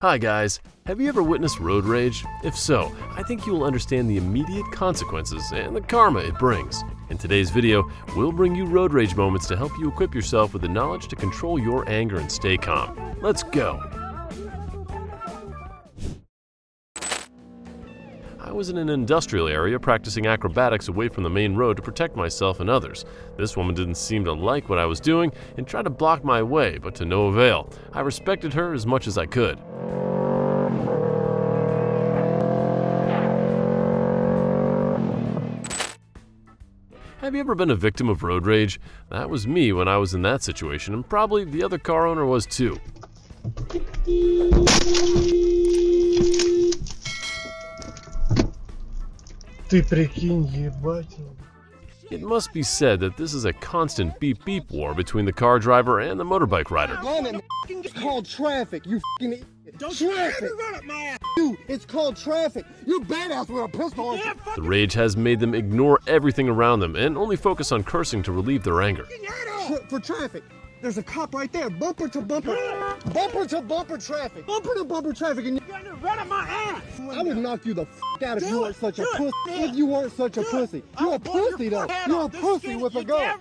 Hi guys, have you ever witnessed road rage? If so, I think you will understand the immediate consequences and the karma it brings. In today's video, we'll bring you road rage moments to help you equip yourself with the knowledge to control your anger and stay calm. Let's go! I was in an industrial area practicing acrobatics away from the main road to protect myself and others. This woman didn't seem to like what I was doing and tried to block my way, but to no avail. I respected her as much as I could. Have you ever been a victim of road rage? That was me when I was in that situation, and probably the other car owner was too. It must be said that this is a constant beep-beep war between the car driver and the motorbike rider. It's called traffic, you f***ing idiot. Traffic! You, it's called traffic. You're badass with a pistol on you. The rage has made them ignore everything around them and only focus on cursing to relieve their anger. For traffic, there's a cop right there. Bumper to bumper. Bumper to bumper traffic. Bumper to bumper traffic. And you're gonna run at my ass. I would knock you the f*** out if you weren't such a pussy. If you weren't such a pussy. You're a pussy though. You're a pussy with a gun.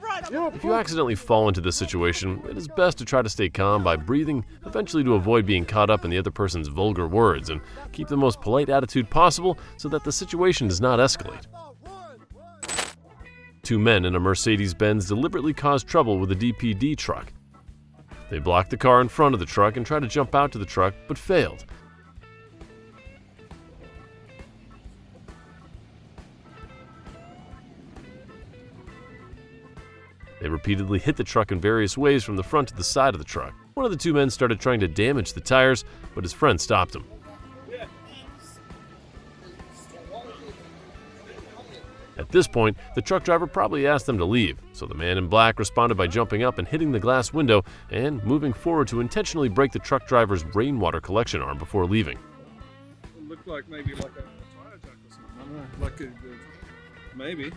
If you accidentally fall into this situation, it is best to try to stay calm by breathing, eventually to avoid being caught up in the other person's vulgar words, and keep the most polite attitude possible so that the situation does not escalate. Two men in a Mercedes-Benz deliberately caused trouble with a DPD truck. They blocked the car in front of the truck and tried to jump out to the truck, but failed. They repeatedly hit the truck in various ways from the front to the side of the truck. One of the two men started trying to damage the tires, but his friend stopped him. At this point, the truck driver probably asked them to leave, so the man in black responded by jumping up and hitting the glass window and moving forward to intentionally break the truck driver's rainwater collection arm before leaving. It looked like maybe like a tire jack or something, I don't know, like maybe.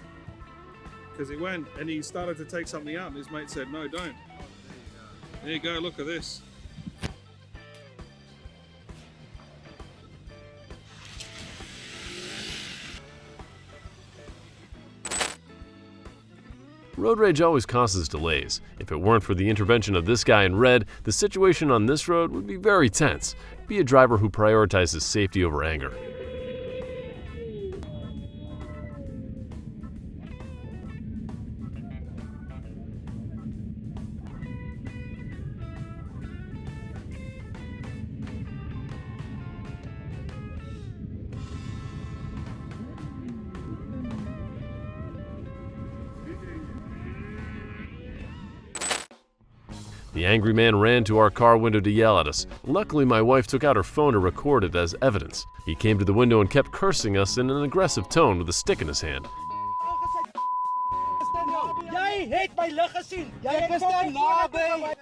Because he went and he started to take something out and his mate said, no, don't. There you go, look at this. Road rage always causes delays. If it weren't for the intervention of this guy in red, the situation on this road would be very tense. Be a driver who prioritizes safety over anger. The angry man ran to our car window to yell at us. Luckily, my wife took out her phone to record it as evidence. He came to the window and kept cursing us in an aggressive tone with a stick in his hand. Jy het my lig gesien. Jy is te naby.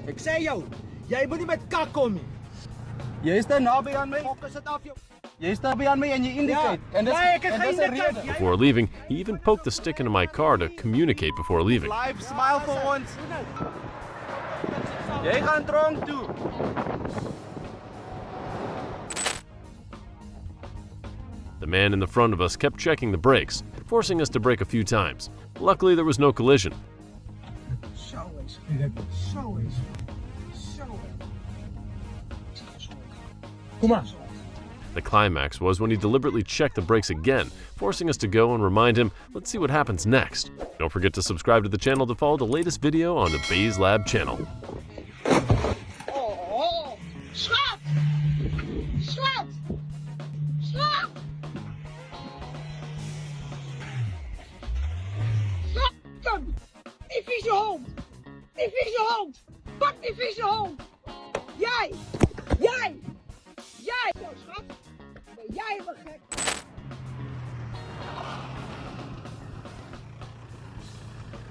Ek sê jou, jy moet nie met kak kom nie. Jy is te naby aan my. Fokus dit af jou. Jy staan by aan my en jy indicate. En dis 'n rede. Before leaving, he even poked the stick into my car to communicate before leaving. Live smile vir ons. Jy gaan tronk toe. The man in the front of us kept checking the brakes, forcing us to brake a few times. Luckily, there was no collision. Kom aan. The climax was when he deliberately checked the brakes again, forcing us to go and remind him, let's see what happens next. Don't forget to subscribe to the channel to follow the latest video on the BEZED LAB channel. Oh, stop! Stop! Stop! Stop them! Die vieze hond! Die vieze hond! Pak die vieze hond! Jij! Jij! Jij! Zo, schat! Ben jij wel gek?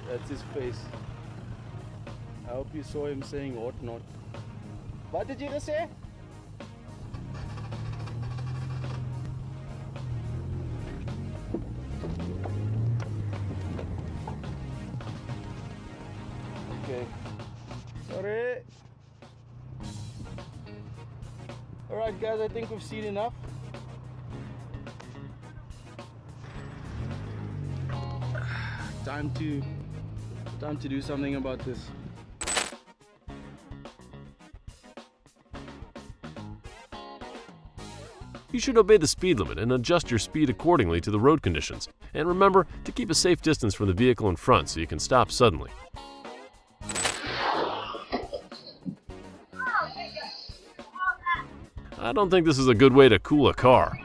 That's his face. I hope you saw him saying what not. What did you just say? Okay. Sorry. Alright guys, I think we've seen enough. Time to do something about this. You should obey the speed limit and adjust your speed accordingly to the road conditions. And remember to keep a safe distance from the vehicle in front so you can stop suddenly. I don't think this is a good way to cool a car.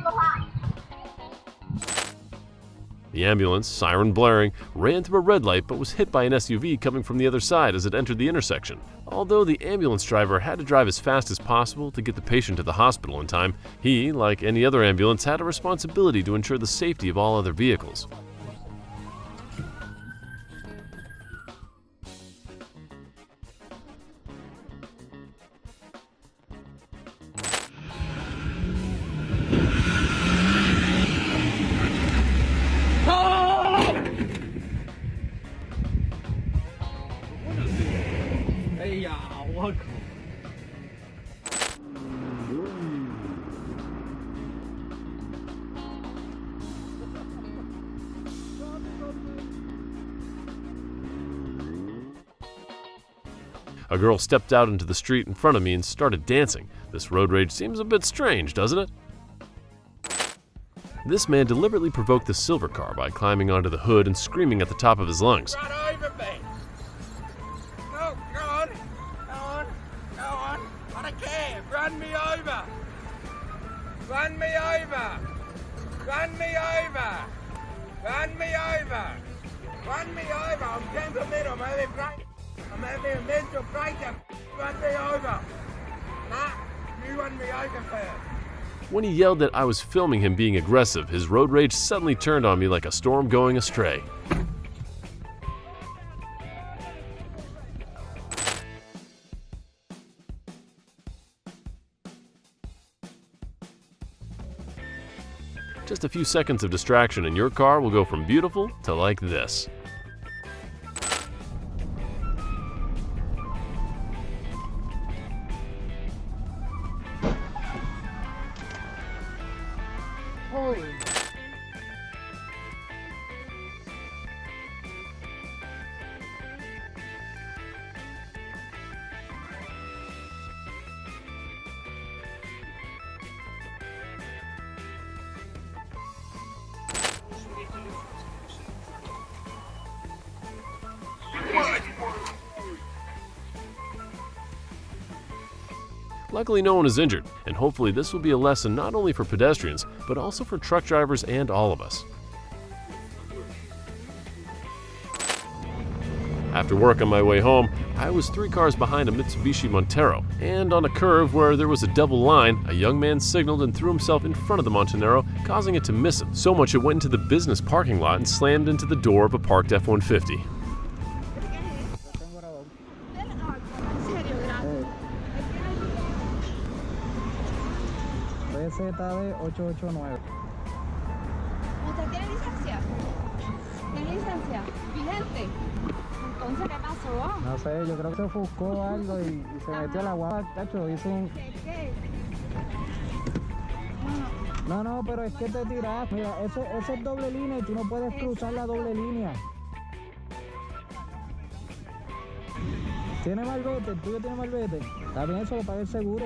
The ambulance, siren blaring, ran through a red light but was hit by an SUV coming from the other side as it entered the intersection. Although the ambulance driver had to drive as fast as possible to get the patient to the hospital in time, he, like any other ambulance, had a responsibility to ensure the safety of all other vehicles. A girl stepped out into the street in front of me and started dancing. This road rage seems a bit strange, doesn't it? This man deliberately provoked the silver car by climbing onto the hood and screaming at the top of his lungs. Run over me! No, go on! Go on! Go on! I don't care! Run me over! Run me over! Run me over! Run me over! Run me over! I'm temperamental, I'm having break. I'm having a mental breakdown. Run me over! Nah, you run me over first. When he yelled that I was filming him being aggressive, his road rage suddenly turned on me like a storm going astray. Just a few seconds of distraction and your car will go from beautiful to like this. Luckily, no one is injured, and hopefully this will be a lesson not only for pedestrians, but also for truck drivers and all of us. After work on my way home, I was 3 cars behind a Mitsubishi Montero, and on a curve where there was a double line, a young man signaled and threw himself in front of the Montanero, causing it to miss him. So much it went into the business parking lot and slammed into the door of a parked F-150. BZD 889. ¿Usted tiene licencia? ¿Tiene licencia? ¿Vigente? Entonces, ¿qué pasó? No sé, yo creo que se ofuscó algo y se metió a la guapa, cacho, hizo un... ¿Qué? No, pero es que te tiras. Mira, eso es doble línea y tú no puedes cruzar la doble línea. ¿Tiene malvete? ¿El tuyo tiene malvete? Está bien, eso lo paga el seguro.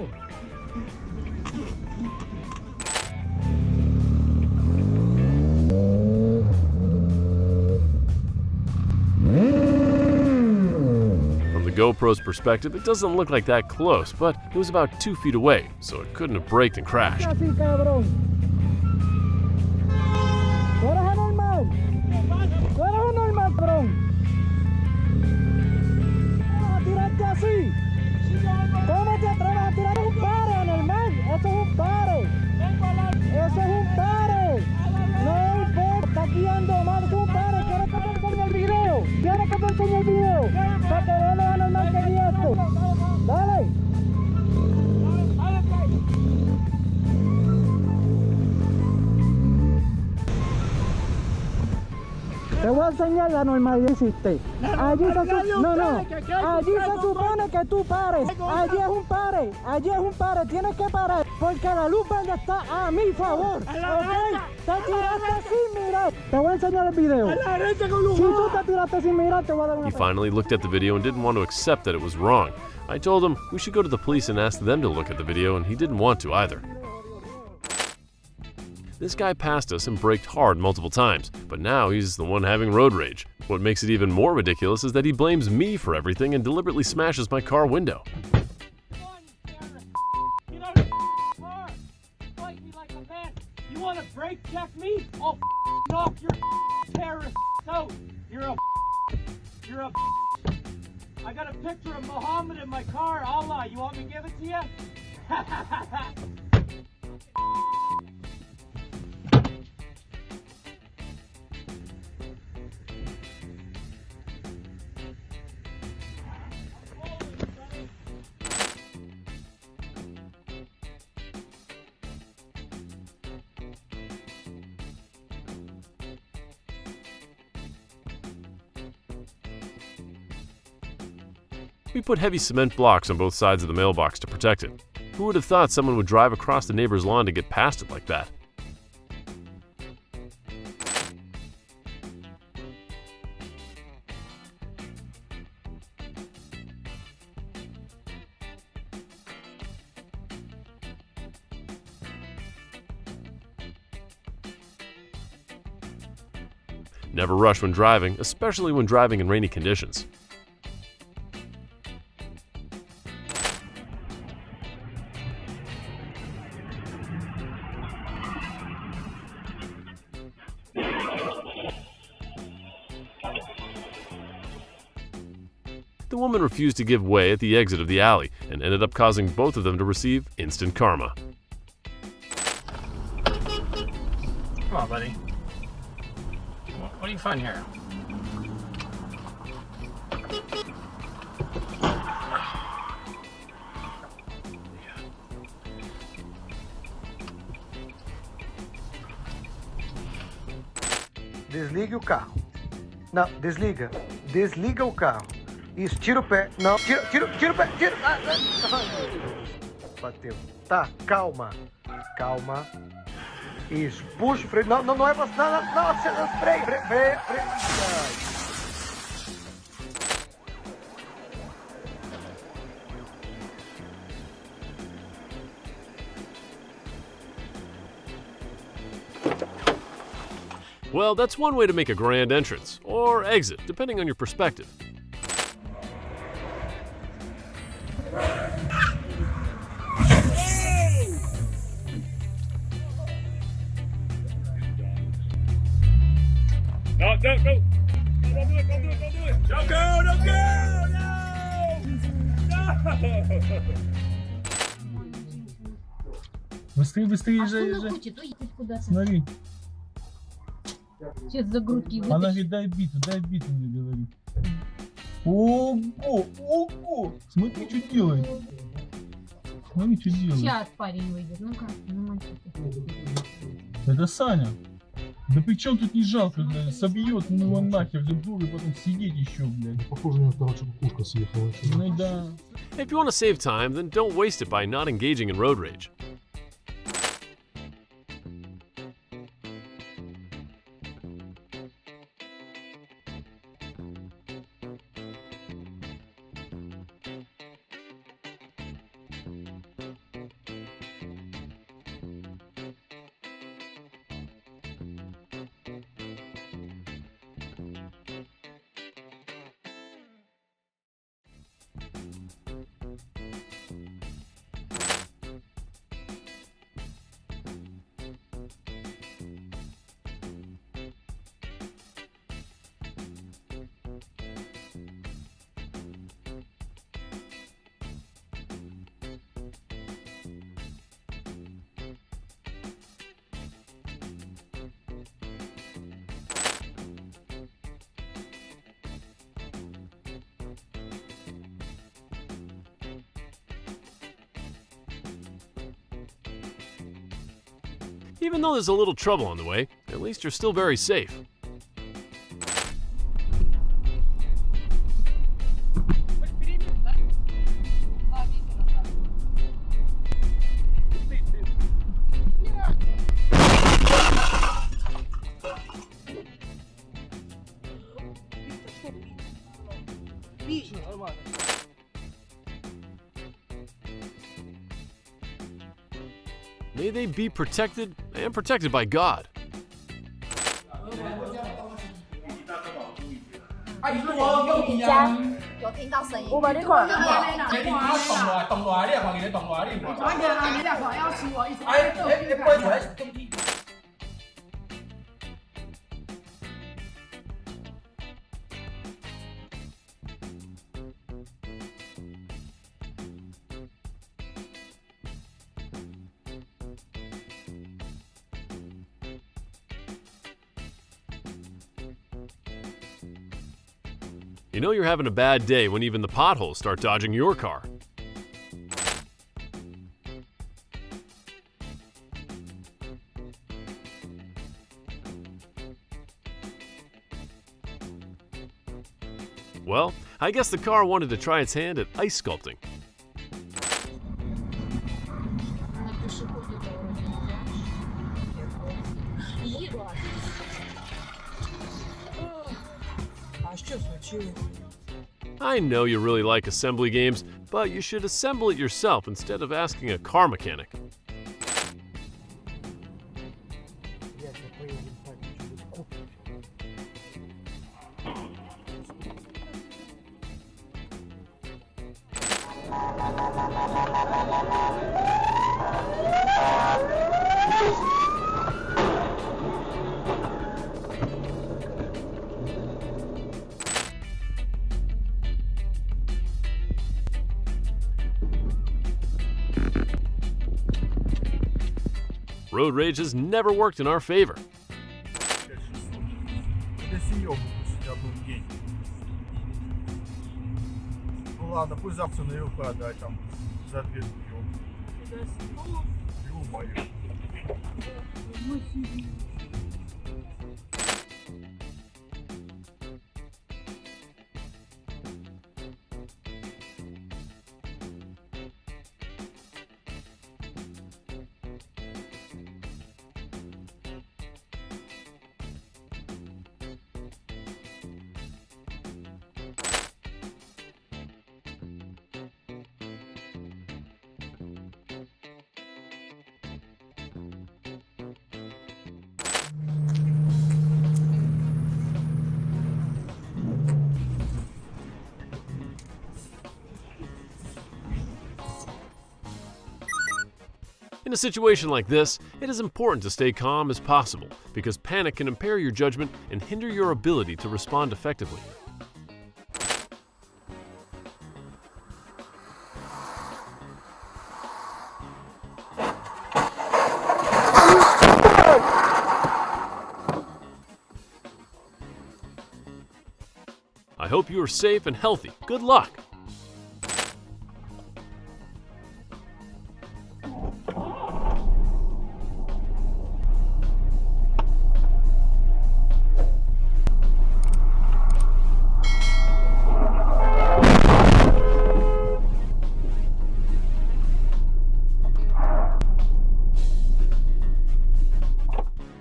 From the GoPro's perspective, it doesn't look like that close, but it was about 2 feet away, so it couldn't have braked and crashed. Así, cabrón. ¿Tú eres anormal? ¿Tú eres anormal, cabrón? ¿Vas a tirarte así? ¿Cómo te atreves a tirar un pare, anormal? Eso es un pare. Eso es un pare. No importa, estás guiando mal, es un pare. ¿Quieres que te enseñe el video? ¿Quieres que te enseñe el video? Para que veas lo anormal que guía esto. Dale. Te voy a enseñar la normalidad que existe. Allí se supone que tú pares. Allí es un pare. Allí es un pare. Tienes que parar porque la luz verde está a mi favor. ¿Ok? Te tiraste sin mirar. Te voy a enseñar el video. Si tú te tiraste sin mirar, te voy a dar una He finally looked at the video and didn't want to accept that it was wrong. I told him we should go to the police and ask them to look at the video, and he didn't want to either. This guy passed us and braked hard multiple times, but now he's the one having road rage. What makes it even more ridiculous is that he blames me for everything and deliberately smashes my car window. Get out of the car! Fight me like a man! You want to brake check me? I'll knock your terrorist out! You're a I got a picture of Muhammad in my car. Allah, you want me to give it to you? We put heavy cement blocks on both sides of the mailbox to protect it. Who would have thought someone would drive across the neighbor's lawn to get past it like that? Never rush when driving, especially when driving in rainy conditions. The woman refused to give way at the exit of the alley and ended up causing both of them to receive instant karma. Come on, buddy. What do you find here? Desligue o carro. Não, desliga. Desliga o carro. Isso, tira o pé. Não, tira o pé. Tira. Bateu. Tá, calma. Calma. Isso, puxa o freio. Não é você. Não, freio. Well, that's one way to make a grand entrance, or exit, depending on your perspective. No, don't do it. Don't go, no! Быстрее, езжай. Хочет уехать куда-то. Смотри. Сейчас за грудки Она вытащит. говорит, дай биту, мне говорит. Ого! Смотри, что делает. Смотри, что делает. Сейчас парень выйдет. Ну-ка, ну мальчик. Это Саня. Да при чем тут не жалко, блядь, собьет, ну его нахер, за дуры, потом сидеть еще, блядь. Похоже на того, что кукушка съехала. Ну да. If you want to save time, then don't waste it by not engaging in road rage. Even though there's a little trouble on the way, at least you're still very safe. May they be protected and protected by God. 你家有听到声音？我把你看。You know you're having a bad day when even the potholes start dodging your car. Well, I guess the car wanted to try its hand at ice sculpting. I know you really like assembly games, but you should assemble it yourself instead of asking a car mechanic. Road rage has never worked in our favor. Ну ладно, пусть завтра на его отдай там за ответ. Ё-моё. In a situation like this, it is important to stay calm as possible because panic can impair your judgment and hinder your ability to respond effectively. I hope you are safe and healthy. Good luck!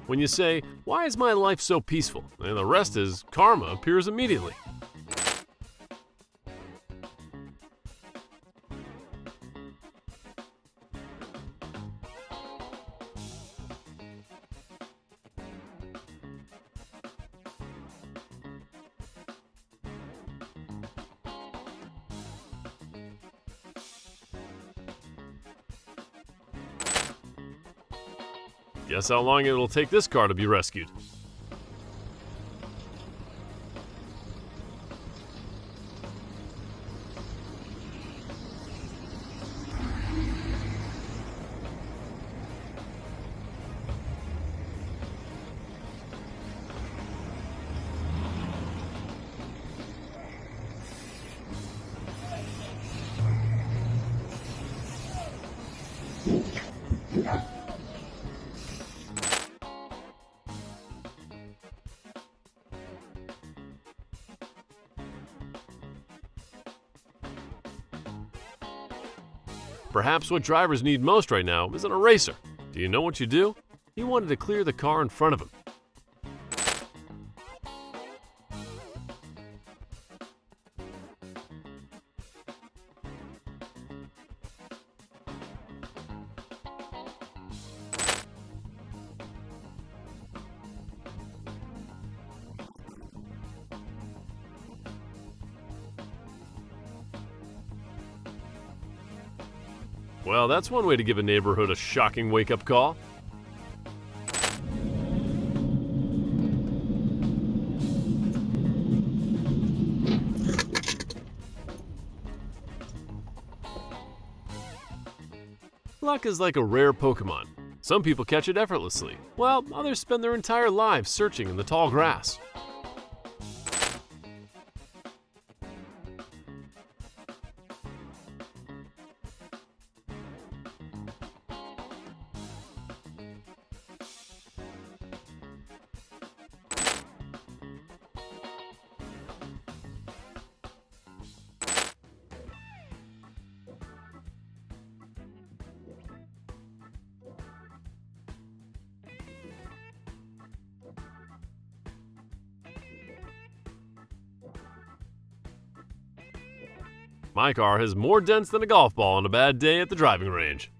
When you say, "Why is my life so peaceful?" and the rest is karma appears immediately. Guess how long it'll take this car to be rescued. Perhaps what drivers need most right now is an eraser. Do you know what you do? He wanted to clear the car in front of him. Well, that's one way to give a neighborhood a shocking wake-up call. Luck is like a rare Pokemon. Some people catch it effortlessly, while others spend their entire lives searching in the tall grass. My car has more dents than a golf ball on a bad day at the driving range.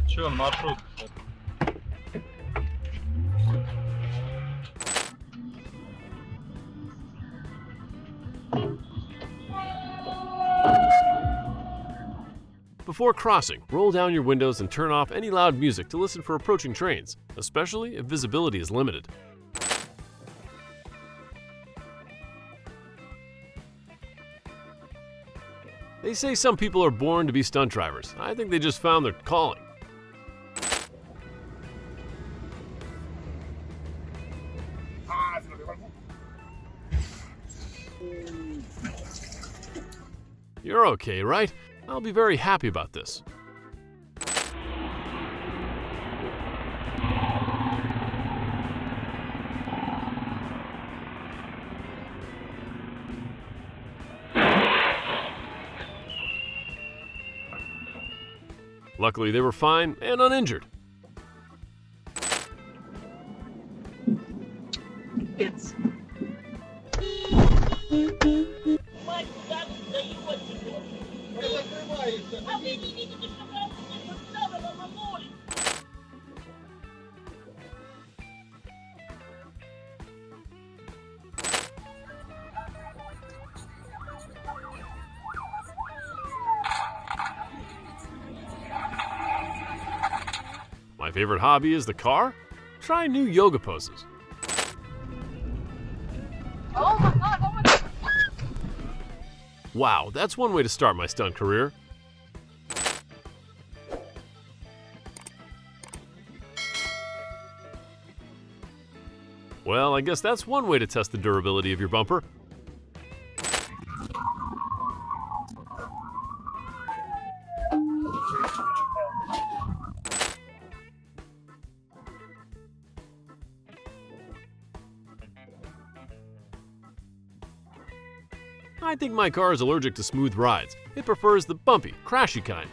Че, маршрут? Before crossing, roll down your windows and turn off any loud music to listen for approaching trains, especially if visibility is limited. They say some people are born to be stunt drivers. I think they just found their calling. You're okay, right? I'll be very happy about this. Luckily, they were fine and uninjured. It's My favorite hobby is the car. Try new yoga poses. Oh my God, oh my God. Wow, that's one way to start my stunt career. Well, I guess that's one way to test the durability of your bumper. I think my car is allergic to smooth rides. It prefers the bumpy, crashy kind.